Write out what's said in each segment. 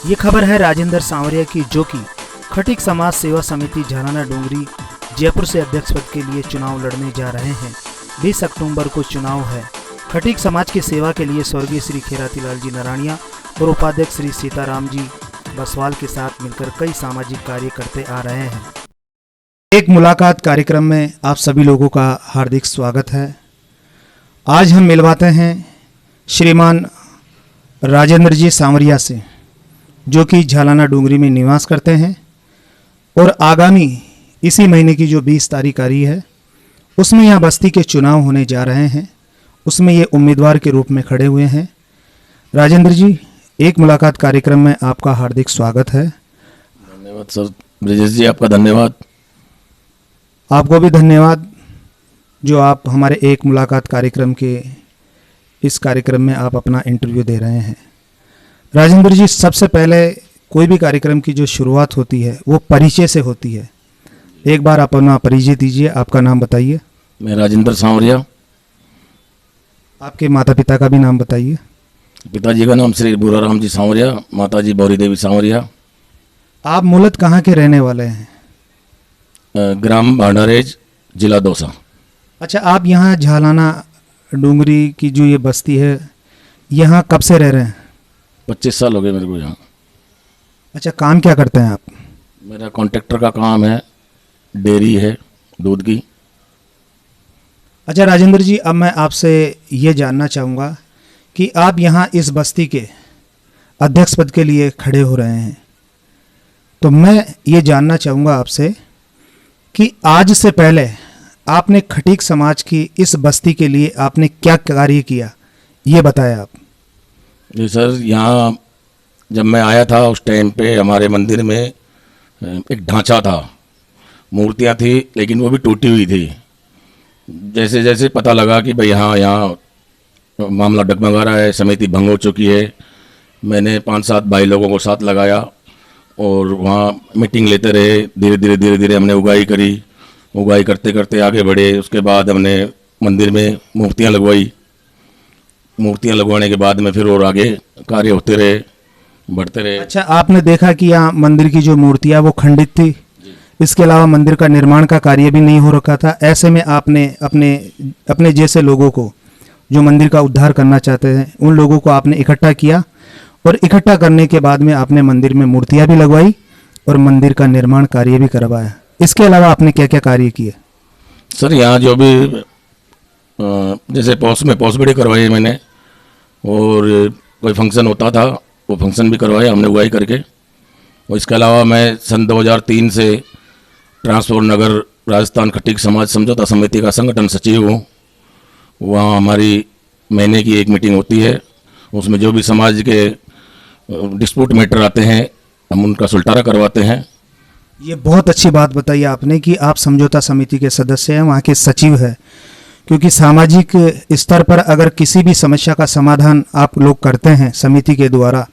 ये खबर है राजेंद्र सांवरिया की, जो कि खटीक समाज सेवा समिति झालाना डोंगरी जयपुर से अध्यक्ष पद के लिए चुनाव लड़ने जा रहे हैं। 20 अक्टूबर को चुनाव है। खटीक समाज की सेवा के लिए स्वर्गीय श्री खेरातीलाल जी नारायणिया और उपाध्यक्ष श्री सीताराम जी बसवाल के साथ मिलकर कई सामाजिक कार्य करते आ रहे हैं। एक मुलाकात कार्यक्रम में आप सभी लोगों का हार्दिक स्वागत है। आज हम मिलवाते हैं श्रीमान राजेंद्र जी सांवरिया से, जो कि झालाना डोंगरी में निवास करते हैं और आगामी इसी महीने की जो 20 तारीख आ रही है उसमें यहाँ बस्ती के चुनाव होने जा रहे हैं। उसमें ये उम्मीदवार के रूप में खड़े हुए हैं। राजेंद्र जी, एक मुलाकात कार्यक्रम में आपका हार्दिक स्वागत है। धन्यवाद सर। ब्रिजेश जी, आपका धन्यवाद। आपको भी धन्यवाद जो आप हमारे एक मुलाकात कार्यक्रम के इस कार्यक्रम में आप अपना इंटरव्यू दे रहे हैं। राजेंद्र जी, सबसे पहले कोई भी कार्यक्रम की जो शुरुआत होती है वो परिचय से होती है। एक बार आप अपना परिचय दीजिए, आपका नाम बताइए। मैं राजेंद्र सांवरिया। आपके माता पिता का भी नाम बताइए। पिताजी का नाम श्री बुराराम जी सांवरिया, माताजी बौरी देवी सांवरिया। आप मूलत कहाँ के रहने वाले हैं? ग्राम भांडारेज, जिला दौसा। अच्छा, आप यहाँ झालाना डोंगरी की जो ये बस्ती है, यहाँ कब से रह रहे हैं? 25 साल हो गए मेरे को यहाँ। अच्छा, काम क्या करते हैं आप? मेरा कॉन्ट्रैक्टर का काम है, डेयरी है दूध की। अच्छा राजेंद्र जी, अब मैं आपसे ये जानना चाहूँगा कि आप यहाँ इस बस्ती के अध्यक्ष पद के लिए खड़े हो रहे हैं, तो मैं ये जानना चाहूँगा आपसे कि आज से पहले आपने खटीक समाज की इस बस्ती के लिए आपने क्या कार्य किया, ये बताया आप। जी सर, यहाँ जब मैं आया था उस टाइम पे हमारे मंदिर में एक ढांचा था, मूर्तियाँ थी, लेकिन वो भी टूटी हुई थी। जैसे जैसे पता लगा कि भाई यहाँ मामला डगमगा रहा है, समिति भंग हो चुकी है, मैंने 5-7 भाई लोगों को साथ लगाया और वहाँ मीटिंग लेते रहे। धीरे धीरे हमने उगाई करी। उगाई करते करते आगे बढ़े। उसके बाद हमने मंदिर में मूर्तियाँ लगवाई। मूर्तियाँ लगवाने के बाद में फिर और आगे कार्य होते रहे, बढ़ते रहे। अच्छा, आपने देखा कि यहाँ मंदिर की जो मूर्तियाँ वो खंडित थी, इसके अलावा मंदिर का निर्माण का कार्य भी नहीं हो रखा था। ऐसे में आपने अपने जैसे लोगों को जो मंदिर का उद्धार करना चाहते हैं, उन लोगों को आपने इकट्ठा किया और इकट्ठा करने के बाद में आपने मंदिर में मूर्तियां भी लगवाई और मंदिर का निर्माण कार्य भी करवाया। इसके अलावा आपने क्या क्या कार्य किए? सर, यहाँ जो भी जैसे पौष बड़ी करवाई मैंने, और कोई फंक्शन होता था वो फंक्शन भी करवाया हमने उगाई करके। और इसके अलावा मैं सन 2003 से ट्रांसपोर्ट नगर राजस्थान खटीक समाज समझौता समिति का संगठन सचिव हूँ। वहाँ हमारी महीने की एक मीटिंग होती है, उसमें जो भी समाज के डिस्प्यूट मैटर आते हैं हम उनका सुलटारा करवाते हैं। ये बहुत अच्छी बात बताई आपने कि आप समझौता समिति के सदस्य हैं, वहाँ के सचिव हैं, क्योंकि सामाजिक स्तर पर अगर किसी भी समस्या का समाधान आप लोग करते हैं समिति के द्वारा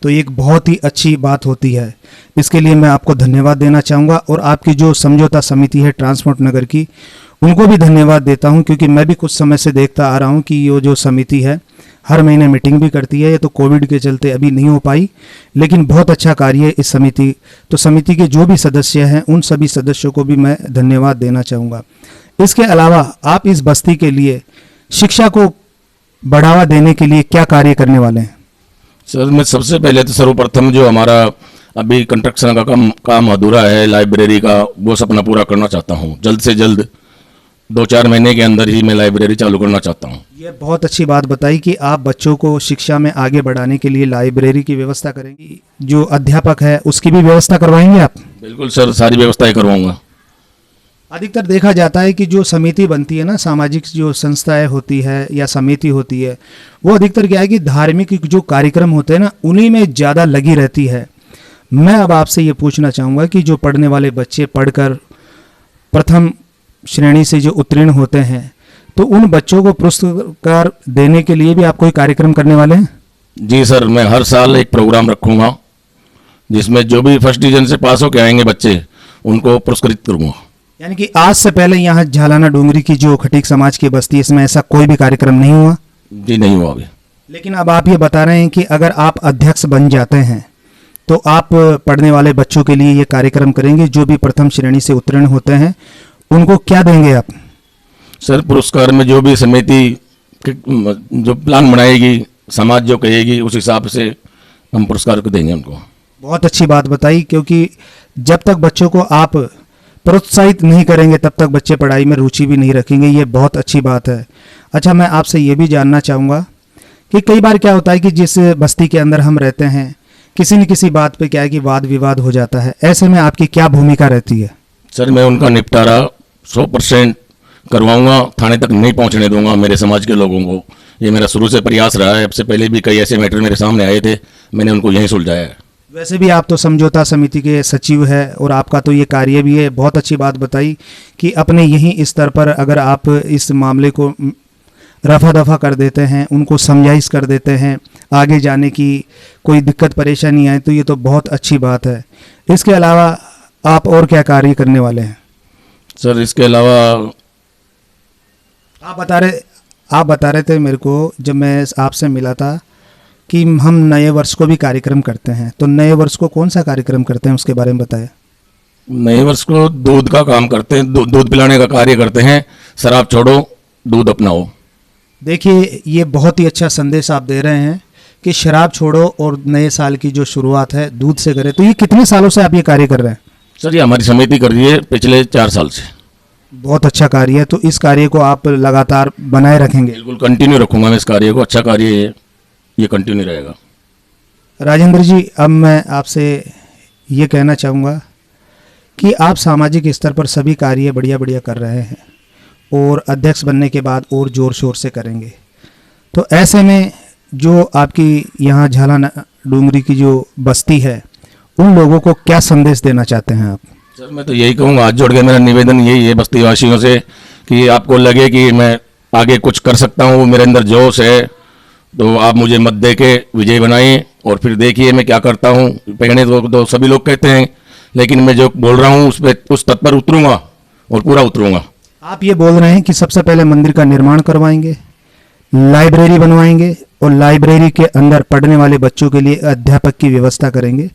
तो एक बहुत ही अच्छी बात होती है। इसके लिए मैं आपको धन्यवाद देना चाहूँगा और आपकी जो समझौता समिति है ट्रांसपोर्ट नगर की, उनको भी धन्यवाद देता हूँ, क्योंकि मैं भी कुछ समय से देखता आ रहा हूँ कि ये जो समिति है हर महीने मीटिंग भी करती है। ये तो कोविड के चलते अभी नहीं हो पाई, लेकिन बहुत अच्छा कार्य है इस समिति। तो समिति के जो भी सदस्य हैं उन सभी सदस्यों को भी मैं धन्यवाद देना चाहूँगा। इसके अलावा आप इस बस्ती के लिए शिक्षा को बढ़ावा देने के लिए क्या कार्य करने वाले हैं? सर, मैं सबसे पहले तो सर्वप्रथम जो हमारा अभी कंस्ट्रक्शन का काम अधूरा है लाइब्रेरी का, वो सपना पूरा करना चाहता हूँ। जल्द से जल्द 2-4 महीने के अंदर ही मैं लाइब्रेरी चालू करना चाहता हूँ। ये बहुत अच्छी बात बताई कि आप बच्चों को शिक्षा में आगे बढ़ाने के लिए लाइब्रेरी की व्यवस्था करेंगी। जो अध्यापक है उसकी भी व्यवस्था करवाएंगे आप? बिल्कुल सर, सारी व्यवस्थाएं करवाऊंगा। अधिकतर देखा जाता है कि जो समिति बनती है ना, सामाजिक जो संस्थाएं होती है या समिति होती है, वो अधिकतर क्या है कि धार्मिक जो कार्यक्रम होते हैं ना उन्हीं में ज़्यादा लगी रहती है। मैं अब आपसे ये पूछना चाहूँगा कि जो पढ़ने वाले बच्चे पढ़कर प्रथम श्रेणी से जो उत्तीर्ण होते हैं, तो उन बच्चों को पुरस्कार देने के लिए भी आप कोई कार्यक्रम करने वाले हैं? जी सर, मैं हर साल एक प्रोग्राम रखूँगा जिसमें जो भी फर्स्ट डिवीजन से पास होकर आएंगे बच्चे उनको पुरस्कृत करूँगा। यानी कि आज से पहले यहाँ झालाना डोंगरी की जो खटीक समाज की बस्ती है इसमें ऐसा कोई भी कार्यक्रम नहीं हुआ? जी नहीं हुआ अभी। लेकिन अब आप ये बता रहे हैं कि अगर आप अध्यक्ष बन जाते हैं तो आप पढ़ने वाले बच्चों के लिए ये कार्यक्रम करेंगे, जो भी प्रथम श्रेणी से उत्तीर्ण होते हैं उनको क्या देंगे आप? सर पुरस्कार में जो भी समिति जो प्लान बनाएगी, समाज जो कहेगी, उस हिसाब से हम पुरस्कार को देंगे उनको। बहुत अच्छी बात बताई, क्योंकि जब तक बच्चों को आप प्रोत्साहित नहीं करेंगे तब तक बच्चे पढ़ाई में रुचि भी नहीं रखेंगे। ये बहुत अच्छी बात है। अच्छा, मैं आपसे ये भी जानना चाहूँगा कि कई बार क्या होता है कि जिस बस्ती के अंदर हम रहते हैं, किसी न किसी बात पे क्या है कि वाद विवाद हो जाता है। ऐसे में आपकी क्या भूमिका रहती है? सर मैं उनका निपटारा 100% करवाऊंगा, थाने तक नहीं पहुंचने दूंगा मेरे समाज के लोगों को। ये मेरा शुरू से प्रयास रहा है। अब से पहले भी कई ऐसे मैटर मेरे सामने आए थे, मैंने उनको यहीं सुलझाया है। वैसे भी आप तो समझौता समिति के सचिव है और आपका तो ये कार्य भी है। बहुत अच्छी बात बताई कि अपने यहीं स्तर पर अगर आप इस मामले को रफा दफा कर देते हैं, उनको समझाइश कर देते हैं, आगे जाने की कोई दिक्कत परेशानी आए, तो ये तो बहुत अच्छी बात है। इसके अलावा आप और क्या कार्य करने वाले हैं? सर इसके अलावा आप बता रहे थे मेरे को जब मैं आपसे मिला था कि हम नए वर्ष को भी कार्यक्रम करते हैं। तो नए वर्ष को कौन सा कार्यक्रम करते हैं, उसके बारे में बताएं। नए वर्ष को दूध का काम करते हैं, दूध पिलाने का कार्य करते हैं। शराब छोड़ो, दूध अपनाओ। देखिए, ये बहुत ही अच्छा संदेश आप दे रहे हैं कि शराब छोड़ो और नए साल की जो शुरुआत है दूध से करें। तो ये कितने सालों से आप ये कार्य कर रहे हैं? सर ये हमारी समिति कर रही है पिछले 4 साल से। बहुत अच्छा कार्य है। तो इस कार्य को आप लगातार बनाए रखेंगे? बिल्कुल कंटिन्यू रखूंगा मैं इस कार्य को। अच्छा कार्य है, ये कंटिन्यू रहेगा। राजेंद्र जी, अब मैं आपसे ये कहना चाहूँगा कि आप सामाजिक स्तर पर सभी कार्य बढ़िया बढ़िया कर रहे हैं और अध्यक्ष बनने के बाद और ज़ोर शोर से करेंगे। तो ऐसे में जो आपकी यहाँ झाला डूंगरी की जो बस्ती है, उन लोगों को क्या संदेश देना चाहते हैं आप? सर मैं तो यही कहूँगा, हाथ जोड़ के मेरा निवेदन यही है बस्ती वासियों से कि आपको लगे कि मैं आगे कुछ कर सकता हूँ, मेरे अंदर जोश है, तो आप मुझे मत दे के विजय बनाइए और फिर देखिए मैं क्या करता हूँ। पहले तो सभी लोग कहते हैं, लेकिन मैं जो बोल रहा हूँ उस तत्पर पर उतरूँगा और पूरा उतरूँगा। आप ये बोल रहे हैं कि सबसे पहले मंदिर का निर्माण करवाएंगे, लाइब्रेरी बनवाएंगे और लाइब्रेरी के अंदर पढ़ने वाले बच्चों के लिए अध्यापक की व्यवस्था करेंगे।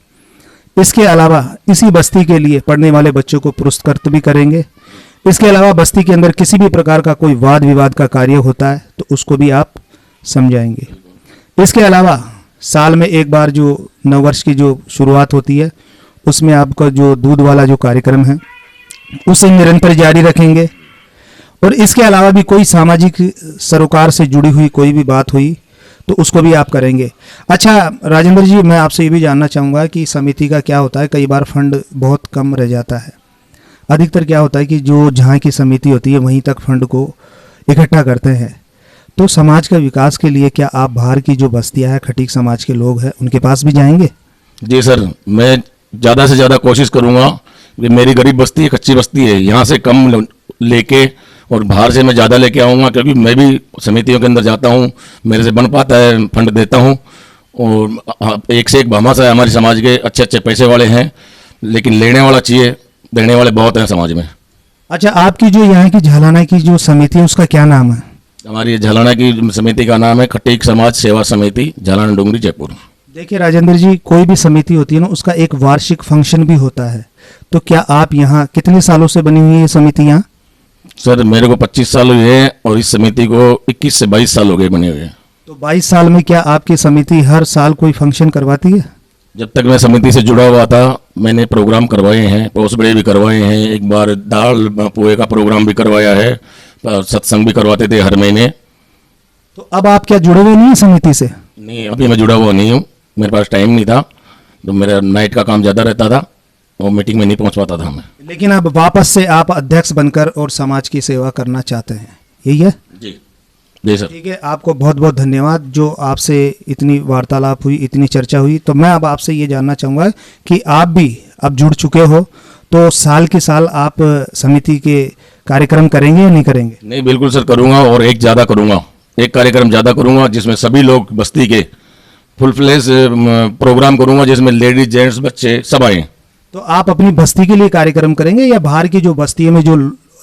इसके अलावा इसी बस्ती के लिए पढ़ने वाले बच्चों को पुरस्कृत भी करेंगे। इसके अलावा बस्ती के अंदर किसी भी प्रकार का कोई वाद विवाद का कार्य होता है तो उसको भी आप समझाएंगे। इसके अलावा साल में एक बार जो नववर्ष की जो शुरुआत होती है, उसमें आपका जो दूध वाला जो कार्यक्रम है उसे निरंतर जारी रखेंगे। और इसके अलावा भी कोई सामाजिक सरोकार से जुड़ी हुई कोई भी बात हुई तो उसको भी आप करेंगे। अच्छा राजेंद्र जी, मैं आपसे ये भी जानना चाहूँगा कि समिति का क्या होता है, कई बार फंड बहुत कम रह जाता है। अधिकतर क्या होता है कि जो जहाँ की समिति होती है वहीं तक फंड को इकट्ठा करते हैं। तो समाज के विकास के लिए क्या आप बाहर की जो बस्तियाँ हैं, खटीक समाज के लोग हैं, उनके पास भी जाएंगे? जी सर, मैं ज़्यादा से ज़्यादा कोशिश करूँगा कि मेरी गरीब बस्ती है, कच्ची बस्ती है, यहाँ से कम लेके और बाहर से मैं ज़्यादा लेके आऊँगा, क्योंकि मैं भी समितियों के अंदर जाता हूँ, मेरे से बन पाता है, फंड देता हूँ। और एक से एक भामाशा है हमारे समाज के, अच्छे अच्छे पैसे वाले हैं, लेकिन लेने वाला चाहिए, देने वाले बहुत हैं समाज में। अच्छा, आपकी जो यहाँ की झालाना की जो समिति है उसका क्या नाम है? हमारी झालाना की समिति का नाम है खटीक समाज सेवा समिति, झालाना डूंगरी, जयपुर। देखिए राजेंद्र जी, कोई भी समिति होती है ना, उसका एक वार्षिक फंक्शन भी होता है। तो क्या आप यहाँ कितने सालों से बनी हुई है समिति यहाँ? सर मेरे को 25 साल हुए हैं और इस समिति को 21 से 22 साल हो गए बने हुए। तो 22 साल में क्या आपकी समिति हर साल कोई फंक्शन करवाती है? जब तक मैं समिति से जुड़ा हुआ था मैंने प्रोग्राम करवाए हैं, पोस्ट बड़े भी करवाए हैं, एक बार दाल पोहे का प्रोग्राम भी करवाया है, सत्संग भी करवाते थे हर महीने। तो अब आप क्या जुड़े हुए नहीं हैं समिति से? नहीं, अभी मैं जुड़ा हुआ नहीं हूँ, मेरे पास टाइम नहीं था, तो मेरा नाइट का काम ज़्यादा रहता था और मीटिंग में नहीं पहुँच पाता था मैं। लेकिन अब वापस से आप अध्यक्ष बनकर और समाज की सेवा करना चाहते हैं, यही है? जी जी सर। ठीक है, आपको बहुत बहुत धन्यवाद जो आपसे इतनी वार्तालाप हुई, इतनी चर्चा हुई। तो मैं अब आपसे ये जानना चाहूँगा कि आप भी अब जुड़ चुके हो, तो साल के साल आप समिति के कार्यक्रम करेंगे या नहीं करेंगे? नहीं, बिल्कुल सर करूँगा, और एक ज़्यादा करूँगा, एक कार्यक्रम ज़्यादा करूँगा जिसमें सभी लोग बस्ती के फुल फ्लेश प्रोग्राम करूँगा, जिसमें लेडीज जेंट्स बच्चे सब आए। तो आप अपनी बस्ती के लिए कार्यक्रम करेंगे या बाहर की जो बस्ती में जो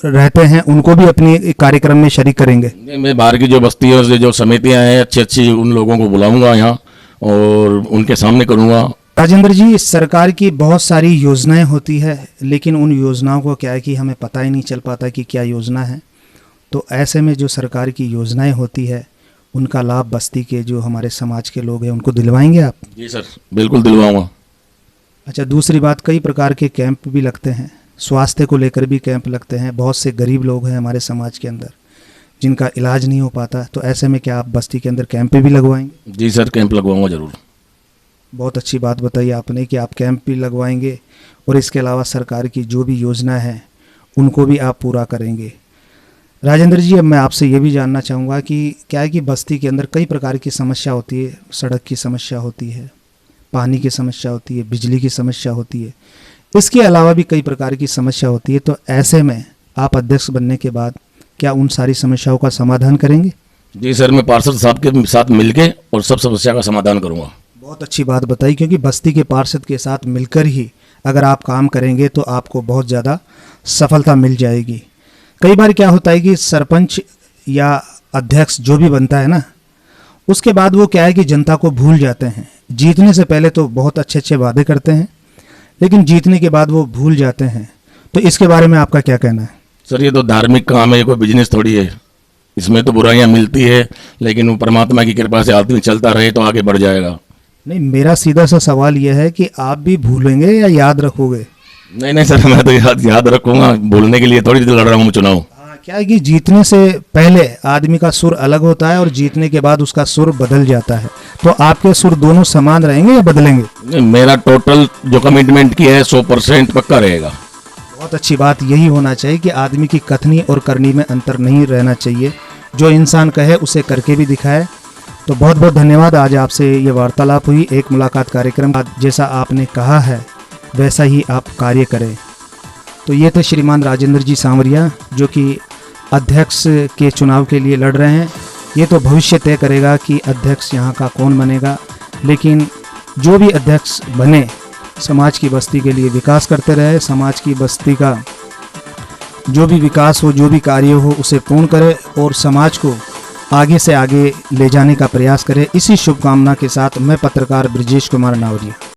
रहते हैं उनको भी अपने कार्यक्रम में शरीक करेंगे? मैं बाहर की जो बस्तियों से जो समितियां हैं अच्छी अच्छी, उन लोगों को बुलाऊंगा यहाँ और उनके सामने करूँगा राजेंद्र जी, सरकार की बहुत सारी योजनाएं होती है, लेकिन उन योजनाओं को क्या है कि हमें पता ही नहीं चल पाता कि क्या योजना है। तो ऐसे में जो सरकार की योजनाएं होती है उनका लाभ बस्ती के जो हमारे समाज के लोग हैं उनको दिलवाएंगे आप? जी सर, बिल्कुल दिलवाऊंगा। अच्छा, दूसरी बात, कई प्रकार के कैंप भी लगते हैं, स्वास्थ्य को लेकर भी कैंप लगते हैं। बहुत से गरीब लोग हैं हमारे समाज के अंदर जिनका इलाज नहीं हो पाता, तो ऐसे में क्या आप बस्ती के अंदर कैंप भी लगवाएंगे? जी सर, कैंप लगवाऊंगा जरूर। बहुत अच्छी बात बताई आपने कि आप कैंप भी लगवाएंगे और इसके अलावा सरकार की जो भी योजना है उनको भी आप पूरा करेंगे। राजेंद्र जी, अब मैं आपसे ये भी जानना चाहूँगा कि क्या है कि बस्ती के अंदर कई प्रकार की समस्या होती है, सड़क की समस्या होती है, पानी की समस्या होती है, बिजली की समस्या होती है, इसके अलावा भी कई प्रकार की समस्या होती है। तो ऐसे में आप अध्यक्ष बनने के बाद क्या उन सारी समस्याओं का समाधान करेंगे? जी सर, मैं पार्षद साहब के साथ मिलके और सब समस्या का समाधान करूंगा। बहुत अच्छी बात बताई, क्योंकि बस्ती के पार्षद के साथ मिलकर ही अगर आप काम करेंगे तो आपको बहुत ज़्यादा सफलता मिल जाएगी। कई बार क्या होता है कि सरपंच या अध्यक्ष जो भी बनता है ना, उसके बाद वो क्या है कि जनता को भूल जाते हैं। जीतने से पहले तो बहुत अच्छे अच्छे वादे करते हैं, लेकिन जीतने के बाद वो भूल जाते हैं। तो इसके बारे में आपका क्या कहना है? सर, ये तो धार्मिक काम है, ये कोई बिजनेस थोड़ी है। इसमें तो बुराइयां मिलती है, लेकिन वो परमात्मा की कृपा से आदमी चलता रहे तो आगे बढ़ जाएगा। नहीं, मेरा सीधा सा सवाल यह है कि आप भी भूलेंगे या याद रखोगे? नहीं नहीं सर, मैं तो याद रखूंगा। बोलने के लिए थोड़ी देर लड़ रहा हूँ चुनाव। हाँ, क्या है कि जीतने से पहले आदमी का सुर अलग होता है और जीतने के बाद उसका सुर बदल जाता है। तो आपके सुर दोनों समान रहेंगे या बदलेंगे? मेरा टोटल जो कमिटमेंट की है 100% पक्का रहेगा। बहुत अच्छी बात यही होना चाहिए कि आदमी की कथनी और करनी में अंतर नहीं रहना चाहिए। जो इंसान कहे उसे करके भी दिखाए। तो बहुत बहुत धन्यवाद, आज आपसे ये वार्तालाप हुई, एक मुलाकात कार्यक्रम। जैसा आपने कहा है वैसा ही आप कार्य करें। तो ये थे श्रीमान राजेंद्र जी सांवरिया, जो कि अध्यक्ष के चुनाव के लिए लड़ रहे हैं। ये तो भविष्य तय करेगा कि अध्यक्ष यहाँ का कौन बनेगा, लेकिन जो भी अध्यक्ष बने समाज की बस्ती के लिए विकास करते रहे। समाज की बस्ती का जो भी विकास हो, जो भी कार्य हो, उसे पूर्ण करे और समाज को आगे से आगे ले जाने का प्रयास करे। इसी शुभकामना के साथ मैं पत्रकार ब्रजेश कुमार नावरिया।